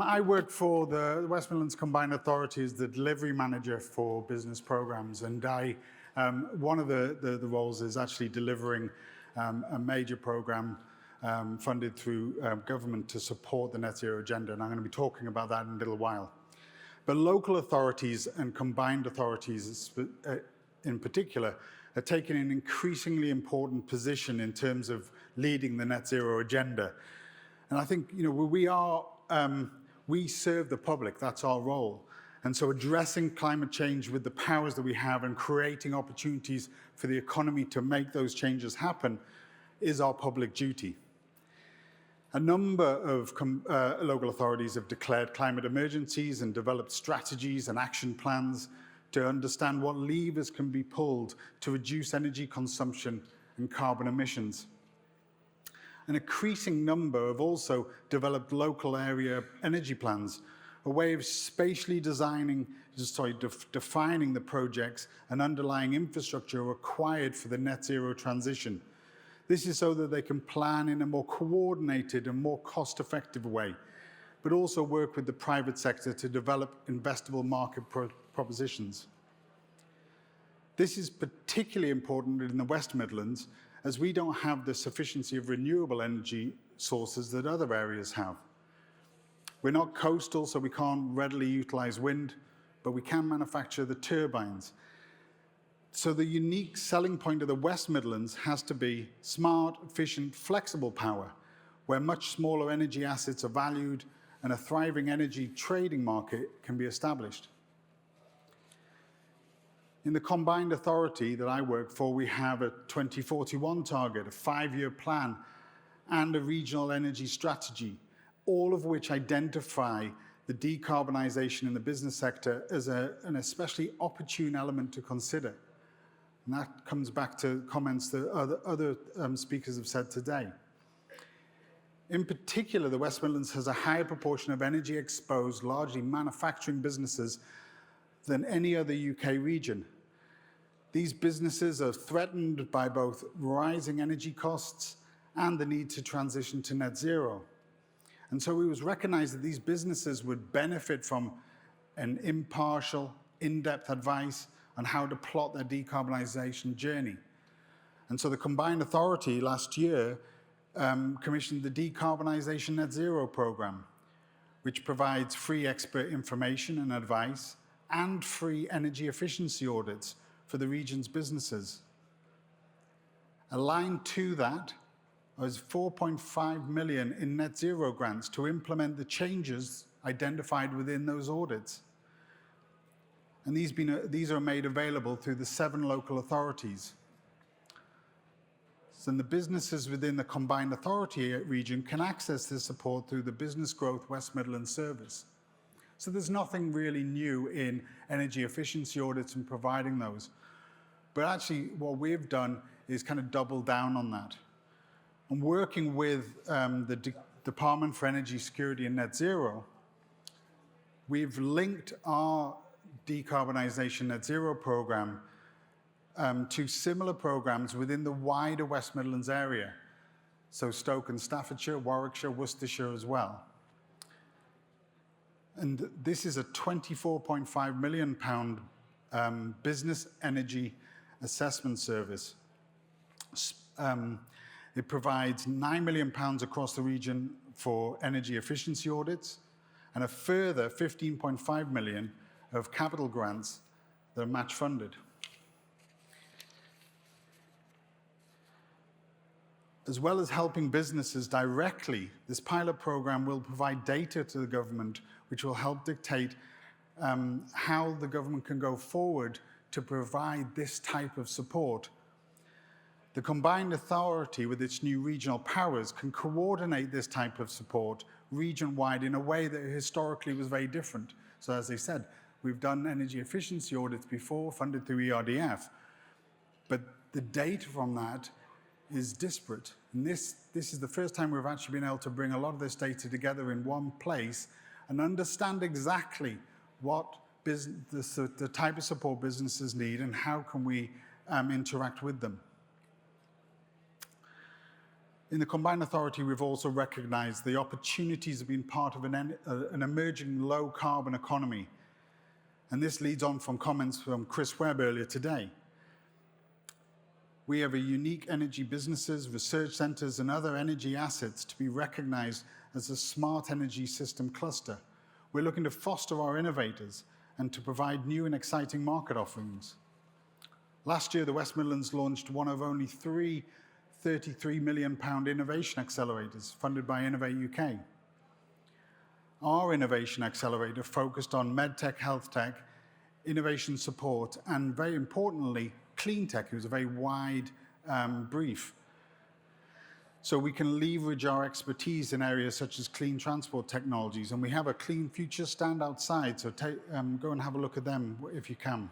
I work for the West Midlands Combined Authority as the delivery manager for business programs, and one of the roles is actually delivering a major program funded through government to support the net zero agenda, and I'm going to be talking about that in a little while. But local authorities and combined authorities in particular are taking an increasingly important position in terms of leading the net zero agenda. And I think, we serve the public, that's our role. And so addressing climate change with the powers that we have and creating opportunities for the economy to make those changes happen is our public duty. A number of local authorities have declared climate emergencies and developed strategies and action plans to understand what levers can be pulled to reduce energy consumption and carbon emissions. An increasing number have also developed local area energy plans, a way of spatially defining the projects and underlying infrastructure required for the net zero transition. This is so that they can plan in a more coordinated and more cost-effective way, but also work with the private sector to develop investable market propositions. This is particularly important in the West Midlands, as we don't have the sufficiency of renewable energy sources that other areas have. We're not coastal, so we can't readily utilize wind, but we can manufacture the turbines. So the unique selling point of the West Midlands has to be smart, efficient, flexible power, where much smaller energy assets are valued and a thriving energy trading market can be established. In the combined authority that I work for, we have a 2041 target, a 5-year plan, and a regional energy strategy, all of which identify the decarbonisation in the business sector as an especially opportune element to consider. And that comes back to comments that other speakers have said today. In particular, the West Midlands has a higher proportion of energy-exposed, largely manufacturing businesses than any other UK region. These businesses are threatened by both rising energy costs and the need to transition to net zero. And so it was recognized that these businesses would benefit from an impartial, in-depth advice on how to plot their decarbonisation journey. And so the Combined Authority last year commissioned the Decarbonisation Net Zero Programme, which provides free expert information and advice and free energy efficiency audits for the region's businesses. Aligned to that was 4.5 million in net zero grants to implement the changes identified within those audits. And these are made available through the 7 local authorities. So the businesses within the Combined Authority region can access this support through the Business Growth West Midlands service. So there's nothing really new in energy efficiency audits and providing those. But actually what we've done is kind of double down on that. And working with the Department for Energy Security and Net Zero, we've linked our decarbonisation net zero programme to similar programmes within the wider West Midlands area. So Stoke and Staffordshire, Warwickshire, Worcestershire as well. And this is a £24.5 million business energy assessment service. It provides £9 million across the region for energy efficiency audits and a further £15.5 million of capital grants that are match funded. As well as helping businesses directly, this pilot program will provide data to the government which will help dictate how the government can go forward to provide this type of support. The Combined Authority, with its new regional powers, can coordinate this type of support region-wide in a way that historically was very different. So as I said, we've done energy efficiency audits before, funded through ERDF, but the data from that is disparate. And this is the first time we've actually been able to bring a lot of this data together in one place and understand exactly what the type of support businesses need and how can we interact with them. In the Combined Authority, we've also recognized the opportunities of being part of an emerging low-carbon economy. And this leads on from comments from Chris Webb earlier today. We have a unique energy businesses, research centers, and other energy assets to be recognized as a smart energy system cluster. We're looking to foster our innovators and to provide new and exciting market offerings. Last year, the West Midlands launched one of only three £33 million innovation accelerators funded by Innovate UK. Our innovation accelerator focused on medtech, health tech, innovation support, and very importantly, clean tech. It was a very wide brief. So we can leverage our expertise in areas such as clean transport technologies, and we have a Clean Future stand outside, so go and have a look at them if you can.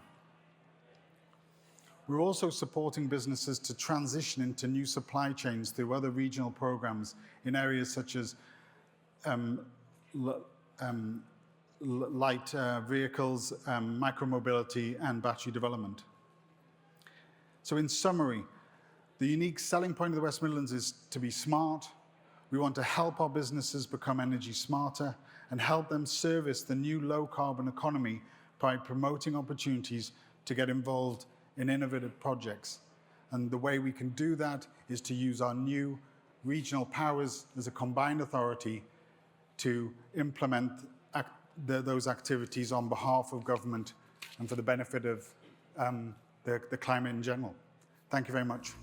We're also supporting businesses to transition into new supply chains through other regional programs in areas such as light vehicles, micromobility, and battery development. So in summary, the unique selling point of the West Midlands is to be smart. We want to help our businesses become energy smarter and help them service the new low-carbon economy by promoting opportunities to get involved in innovative projects. And the way we can do that is to use our new regional powers as a combined authority to implement those activities on behalf of government and for the benefit of the climate in general. Thank you very much.